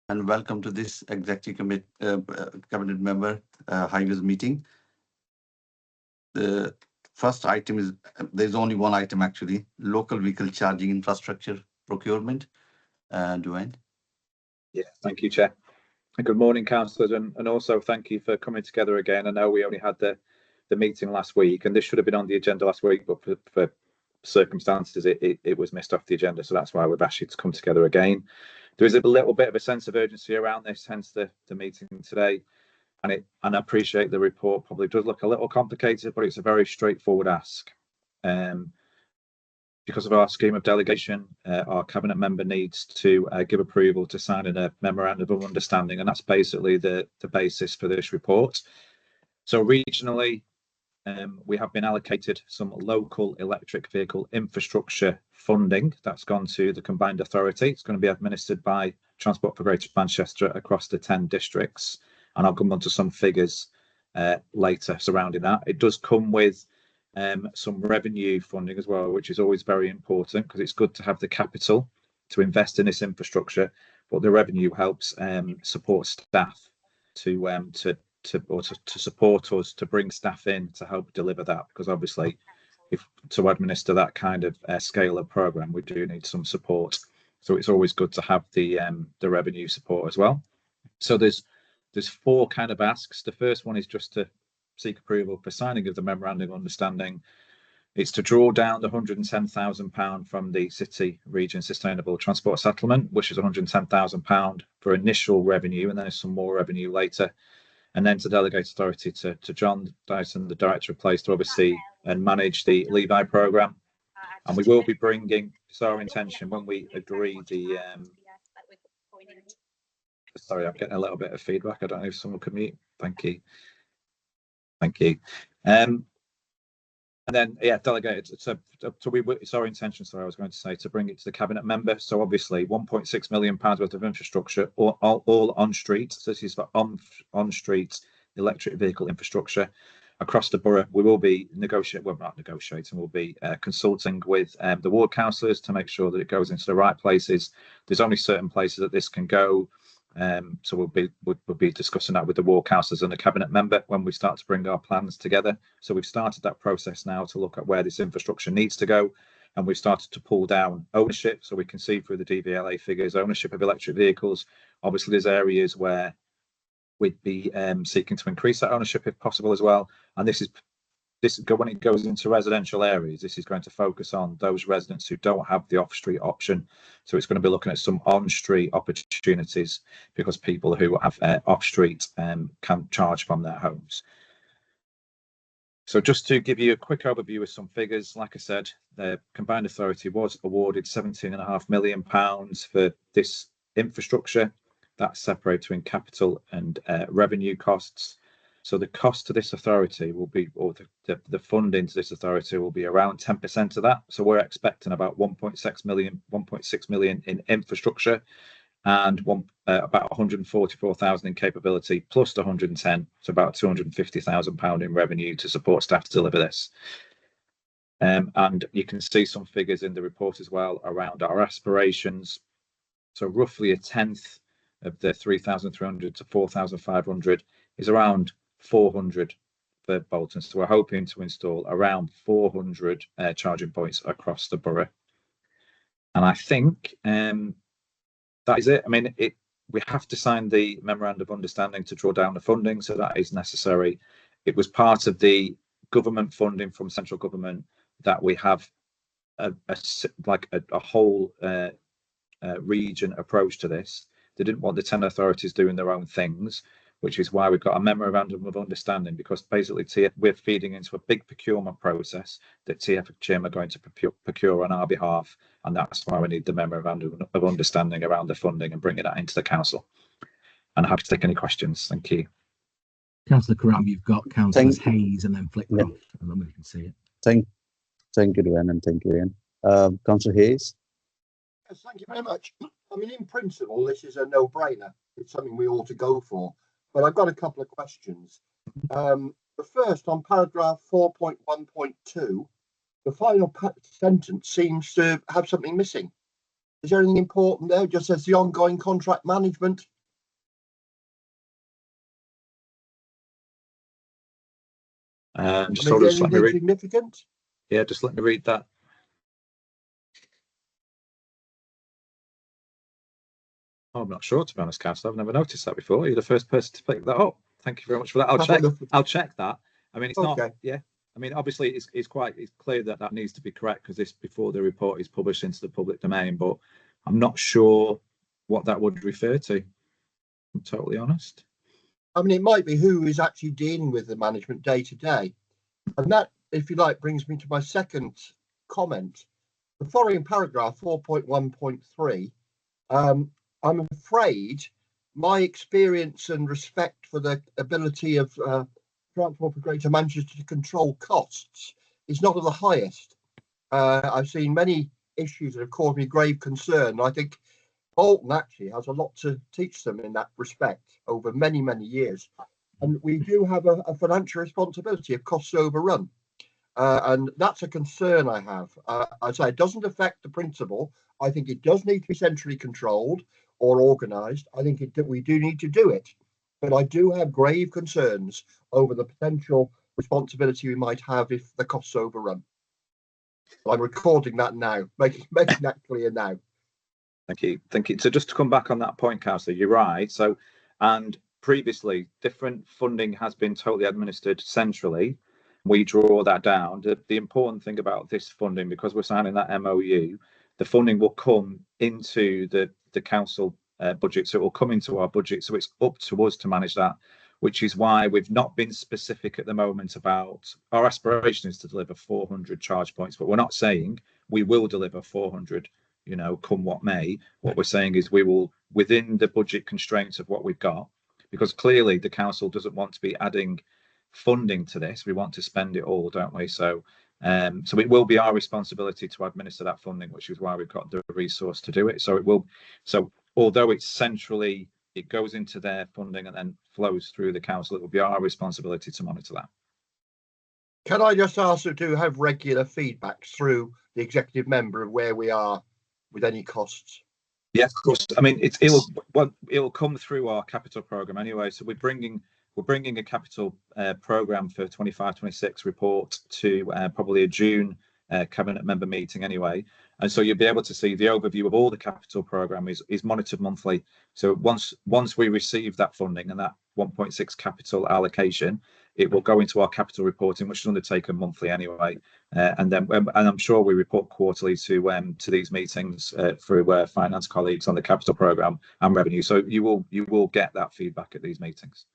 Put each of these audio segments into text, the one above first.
and welcome to this cabinet member highways meeting. The first item is there's only one item actually: local vehicle charging infrastructure procurement. Dwayne. Yeah, thank you, Chair. And good morning, councillors, and also thank you for coming together again. I know we only had the meeting last week, and this should have been on the agenda last week, but for circumstances, it was missed off the agenda. So that's why we've asked you to come together again. There is a little bit of a sense of urgency around this, hence the meeting today. And I appreciate the report probably does look a little complicated, but it's a very straightforward ask. Because of our scheme of delegation, our cabinet member needs to give approval to sign in a memorandum of understanding, and that's basically the basis for this report. So regionally, we have been allocated some local electric vehicle infrastructure funding that's gone to the combined authority. It's going to be administered by Transport for Greater Manchester across the 10 districts, and I'll come on to some figures later surrounding that. It does come with some revenue funding as well, which is always very important because it's good to have the capital to invest in this infrastructure, but the revenue helps support staff to support us to bring staff in to help deliver that, because obviously if to administer that kind of scale of program, we do need some support. So it's always good to have the revenue support as well. So there's four kind of asks. The first one is just to seek approval for signing of the memorandum of understanding. It's to draw down the £110,000 from the City Region Sustainable Transport Settlement, which is £110,000 for initial revenue, and then there's some more revenue later. And then to delegate authority to John Dyson, the Director of Place, to oversee and manage the Levi programme. And we will be bringing, it's our intention when we agree the sorry, I'm getting a little bit of feedback. I don't know if someone can mute. Thank you. And then, yeah, delegated. So it's our intention, sorry, I was going to say, to bring it to the cabinet member. So obviously £1.6 million worth of infrastructure, all on street. So this is for on street electric vehicle infrastructure across the borough. We will be we'll be consulting with the ward councillors to make sure that it goes into the right places. There's only certain places that this can go. So we'll be discussing that with the ward councillors and the cabinet member when we start to bring our plans together. So we've started that process now to look at where this infrastructure needs to go, and we've started to pull down ownership, so we can see through the DVLA figures ownership of electric vehicles. Obviously there's areas where we'd be seeking to increase that ownership if possible as well, and this when it goes into residential areas, this is going to focus on those residents who don't have the off-street option. So it's going to be looking at some on-street opportunities because people who have off-street can charge from their homes. So just to give you a quick overview of some figures, like I said, the combined authority was awarded £17.5 million for this infrastructure. That's separated between capital and revenue costs. So the cost to this authority will be, or the funding to this authority will be around 10% of that. So we're expecting about 1.6 million in infrastructure and about 144,000 in capability, plus the 110, so about £250,000 in revenue to support staff to deliver this. And you can see some figures in the report as well around our aspirations. So roughly a tenth of the 3,300 to 4,500 is around 400 for Bolton. So we're hoping to install around 400 charging points across the borough. And I think that is it. I mean, we have to sign the memorandum of understanding to draw down the funding, so that is necessary. It was part of the government funding from central government that we have a whole region approach to this. They didn't want the 10 authorities doing their own things, which is why we've got a memorandum of understanding, because basically we're feeding into a big procurement process that TFHM are going to procure on our behalf, and that's why we need the memorandum of understanding around the funding and bringing that into the council. And I'm happy to take any questions. Thank you. Councillor Karam, you've got Councillors Hayes and then Flickcroft, and then we can see it. Thank you, Duane, and thank you, Ian. Councillor Hayes. Yes, thank you very much. I mean, in principle, this is a no-brainer. It's something we ought to go for. But I've got a couple of questions. The first, on paragraph 4.1.2, the final sentence seems to have something missing. Is there anything important there? It just says the ongoing contract management Just I mean, hold on, just let me anything read. significant? Yeah, just let me read that. Oh, I'm not sure, to be honest, Councillor. I've never noticed that before. You're the first person to pick that up. Thank you very much for that. I'll check that. I mean, it's not. Okay. Yeah. I mean, obviously, it's clear that that needs to be correct because this before the report is published into the public domain. But I'm not sure what that would refer to. I'm totally honest. I mean, it might be who is actually dealing with the management day to day. And that, if you like, brings me to my second comment. The following paragraph, 4.1.3, I'm afraid my experience and respect for the ability of Transport for Greater Manchester to control costs is not of the highest. I've seen many issues that have caused me grave concern. I think Bolton actually has a lot to teach them in that respect over many, many years. And we do have a financial responsibility of costs overrun. And that's a concern I have. I say it doesn't affect the principal. I think it does need to be centrally controlled or organised. I think we do need to do it. But I do have grave concerns over the potential responsibility we might have if the costs overrun. I'm recording that now, making that clear now. Thank you. Thank you. So just to come back on that point, Councillor, you're right. So, and previously, different funding has been totally administered centrally. We draw that down. The important thing about this funding, because we're signing that MOU, the funding will come into the council budget. So it will come into our budget. So it's up to us to manage that, which is why we've not been specific at the moment about our aspiration is to deliver 400 charge points, but we're not saying we will deliver 400. You know, come what may. What we're saying is we will, within the budget constraints of what we've got, because clearly the council doesn't want to be adding funding to this. We want to spend it all, don't we? So, so it will be our responsibility to administer that funding, which is why we've got the resource to do it. So it will. So although it's centrally, it goes into their funding and then flows through the council. It will be our responsibility to monitor that. Can I just ask you to have regular feedback through the executive member of where we are with any costs? Yeah, of course. I mean, it'll come through our capital program anyway. So we're bringing a capital program for 25-26 report to probably a June cabinet member meeting anyway. And so you'll be able to see the overview of all the capital program is monitored monthly. So once we receive that funding and that 1.6 capital allocation, it will go into our capital reporting, which is undertaken monthly anyway. And I'm sure we report quarterly to these meetings through finance colleagues on the capital program and revenue. So you will get that feedback at these meetings.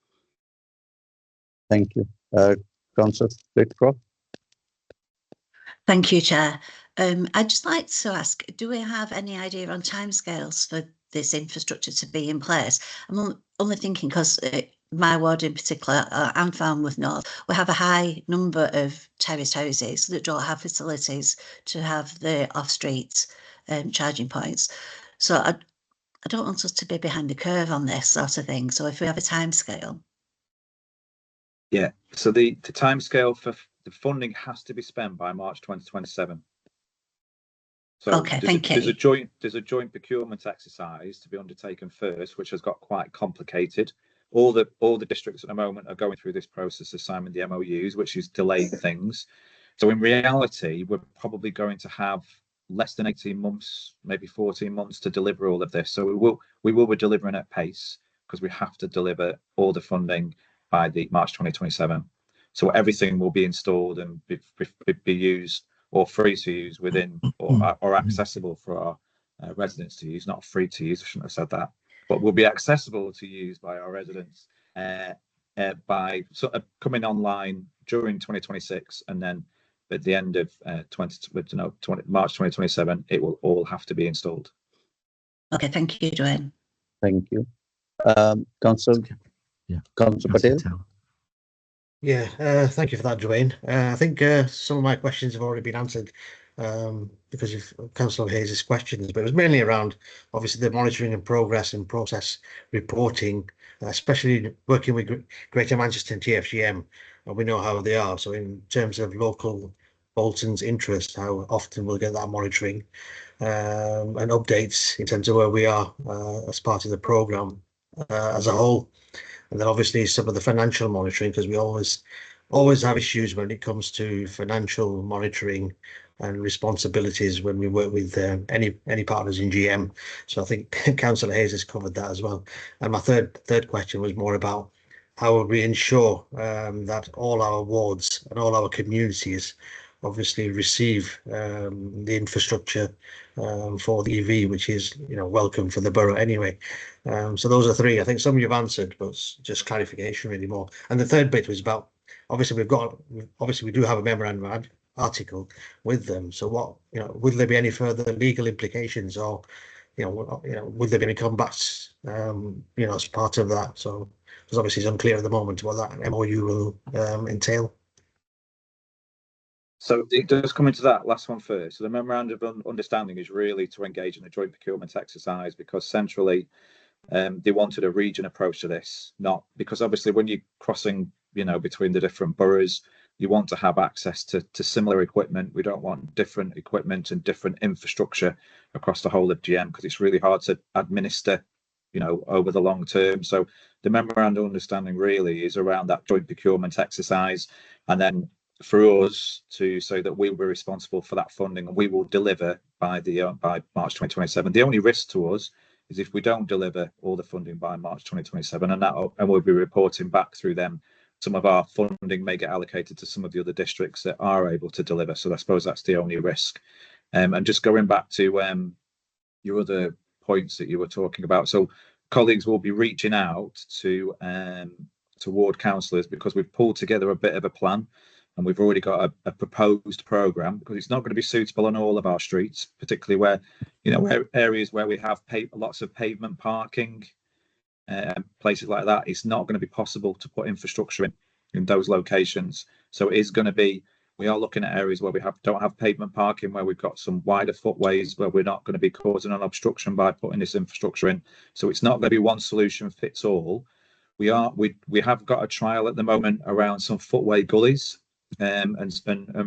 Thank you. Councillor Whitcroft. Thank you, Chair. I'd just like to ask, do we have any idea on timescales for this infrastructure to be in place? I'm only thinking because my ward in particular, and Falmouth North, we have a high number of terraced houses that don't have facilities to have the off-street charging points. So I don't want us to be behind the curve on this sort of thing. So if we have a timescale. Yeah, so the timescale for the funding has to be spent by March 2027. So okay, thank you. There's a joint procurement exercise to be undertaken first, which has got quite complicated. All the districts at the moment are going through this process of signing the MOUs, which is delaying things. So in reality, we're probably going to have less than 18 months, maybe 14 months to deliver all of this. So we will be delivering at pace because we have to deliver all the funding by the March 2027. So everything will be installed and be used or free to use within or accessible for our residents to use, not free to use, I shouldn't have said that, but will be accessible to use by our residents by sort of coming online during 2026, and then at the end of March 2027, it will all have to be installed. Okay, thank you, Dwayne. Thank you. Councillor Patel. Yeah, thank you for that, Dwayne. I think some of my questions have already been answered because of Councillor Hayes' questions, but it was mainly around, obviously, the monitoring and progress and process reporting, especially working with Greater Manchester and TFGM, and we know how they are. So in terms of local Bolton's interest, how often we'll get that monitoring and updates in terms of where we are as part of the programme as a whole. And then obviously some of the financial monitoring, because we always always have issues when it comes to financial monitoring and responsibilities when we work with any partners in GM. So I think Councillor Hayes has covered that as well. And my third question was more about how will we ensure that all our wards and all our communities obviously receive the infrastructure for the EV, which is welcome for the borough anyway. So those are three. I think some you've answered, but just clarification really more. And the third bit was about obviously we do have a memorandum article with them. So what will there be any further legal implications, or would there be any comebacks as part of that? So because obviously it's unclear at the moment what that MOU will entail. So it does come into that last one first. So the memorandum of understanding is really to engage in a joint procurement exercise, because centrally they wanted a region approach to this, not because obviously when you're crossing, between the different boroughs, you want to have access to similar equipment. We don't want different equipment and different infrastructure across the whole of GM, because it's really hard to administer, over the long term. So the memorandum of understanding really is around that joint procurement exercise, and then for us to say that we were responsible for that funding and we will deliver by March 2027. The only risk to us is if we don't deliver all the funding by March 2027, and we'll be reporting back through them. Some of our funding may get allocated to some of the other districts that are able to deliver. So I suppose that's the only risk. And just going back to your other points that you were talking about. So colleagues will be reaching out to ward councillors, because we've pulled together a bit of a plan. And we've already got a proposed programme, because it's not going to be suitable on all of our streets, particularly where, areas where we have lots of pavement parking, places like that. It's not going to be possible to put infrastructure in those locations. So it is going to be, we are looking at areas where we don't have pavement parking, where we've got some wider footways, where we're not going to be causing an obstruction by putting this infrastructure in. So it's not going to be one solution fits all. We have got a trial at the moment around some footway gullies. And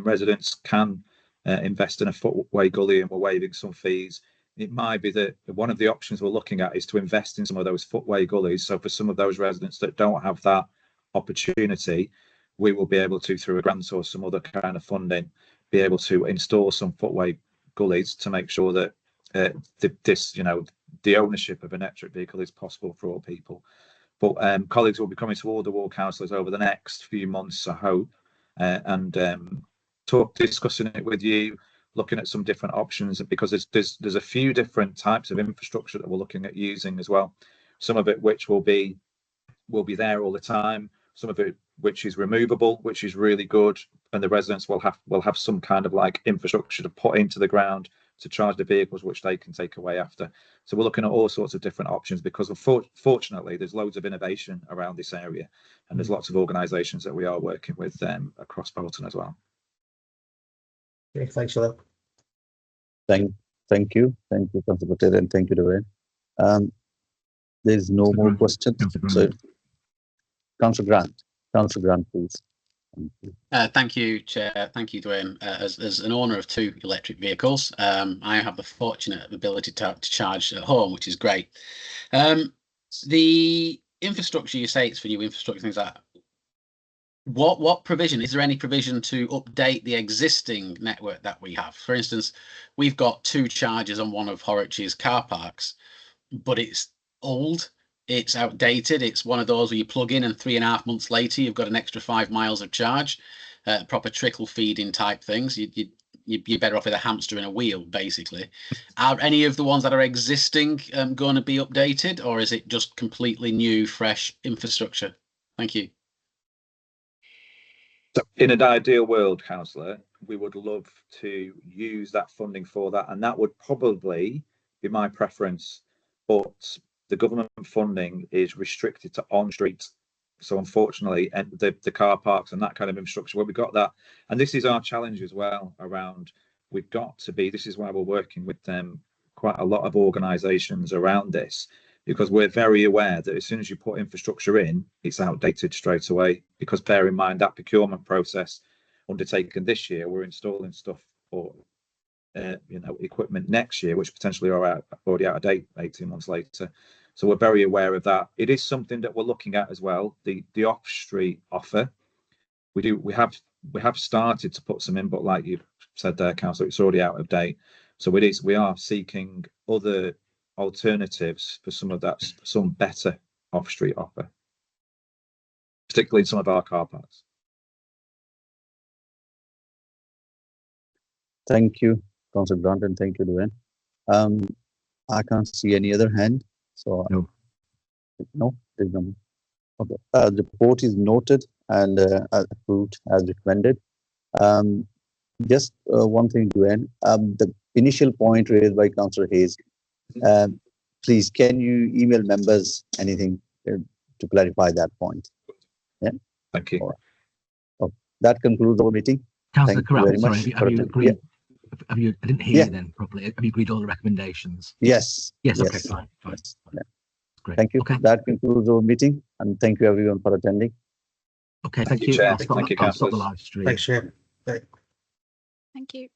residents can invest in a footway gully, and we're waiving some fees. It might be that one of the options we're looking at is to invest in some of those footway gullies. So for some of those residents that don't have that opportunity, we will be able to, through a grant or some other kind of funding, be able to install some footway gullies to make sure that the ownership of an electric vehicle is possible for all people. But colleagues will be coming to all the ward councillors over the next few months, I hope, and discussing it with you, looking at some different options, because there's a few different types of infrastructure that we're looking at using as well. Some of it which will be there all the time, some of it which is removable, which is really good, and the residents will have some kind of like infrastructure to put into the ground to charge the vehicles, which they can take away after. So we're looking at all sorts of different options, because unfortunately there's loads of innovation around this area, and there's lots of organisations that we are working with across Bolton as well. Okay, thanks for that. Thank you, Councillor Patel, and thank you, Dwayne. There's no more questions. So, Councillor Grant, please. Thank you, Chair. Thank you, Dwayne. As an owner of 2 electric vehicles, I have the fortunate ability to charge at home, which is great. The infrastructure, you say it's for new infrastructure, things like that. What provision, is there any provision to update the existing network that we have? For instance, we've got 2 chargers on one of Horwich's car parks, but it's old. It's outdated. It's one of those where you plug in and 3.5 months later, you've got an extra 5 miles of charge, proper trickle feeding type things. You're better off with a hamster in a wheel, basically. Are any of the ones that are existing going to be updated, or is it just completely new, fresh infrastructure? Thank you. So in an ideal world, councillor, we would love to use that funding for that, and that would probably be my preference. But the government funding is restricted to on-street. So unfortunately, the car parks and that kind of infrastructure, where we've got that, and this is our challenge as well around, we've got to be, this is why we're working with quite a lot of organisations around this, because we're very aware that as soon as you put infrastructure in, it's outdated straight away. Because bear in mind that procurement process undertaken this year, we're installing stuff for equipment next year, which potentially are already out of date 18 months later. So we're very aware of that. It is something that we're looking at as well, the off-street offer. we have started to put some in, but like you said there, Councillor, it's already out of date. So we are seeking other alternatives for some better off-street offer, particularly in some of our car parks. Thank you, Councillor Grant, and thank you, Dwayne. I can't see any other hand, so no, there's no. Okay, the report is noted and approved as recommended. Just one thing, Dwayne, the initial point raised by Councillor Hayes, please, can you email members anything to clarify that point? Yeah. Thank you. All right. Oh, that concludes our meeting. Councillor Thank you very Carrabba, sorry, much have you for agreed? Have you? I didn't hear Yeah. you then properly. Have you agreed all the recommendations? Yes. Yes. Okay. Fine. Yes. Fine. Yeah. Great. Thank you. Okay. That concludes our meeting, and thank you everyone for attending. Okay. Thank Thank you, you. Chair. I'll stop Thank you, the councillors. live stream. Thanks, Chair. Thank you.